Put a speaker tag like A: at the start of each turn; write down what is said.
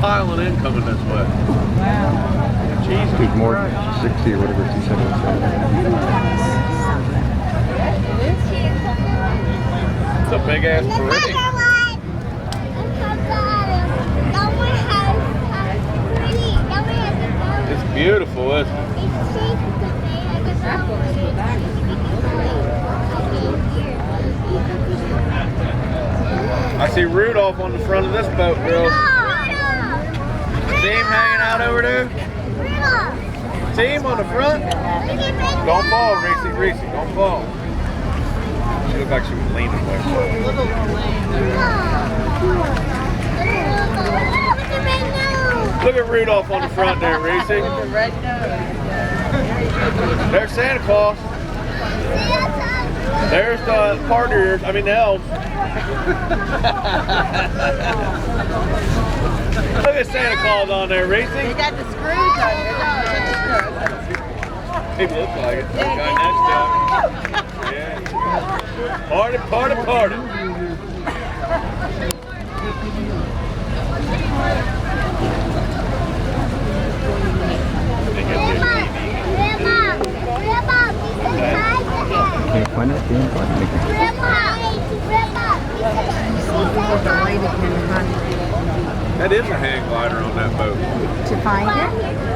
A: piling in coming this way.
B: Wow.
A: Jesus.
C: There's more than 60 or whatever she said.
A: It's a big ass parade. It's beautiful, isn't it? I see Rudolph on the front of this boat, girls. See him hanging out over there? See him on the front? Don't fall, Reese. Reese, don't fall. She looked like she was leaning there. Look at Rudolph on the front there, Reese. There's Santa Claus. There's the partners, I mean the elves. Look at Santa Claus on there, Reese.
B: They got the screws on there.
A: He looks like it. The guy next to him. Yeah. Party, party, party.
C: Can't find it.
A: That is a hang glider on that boat.
B: To find it?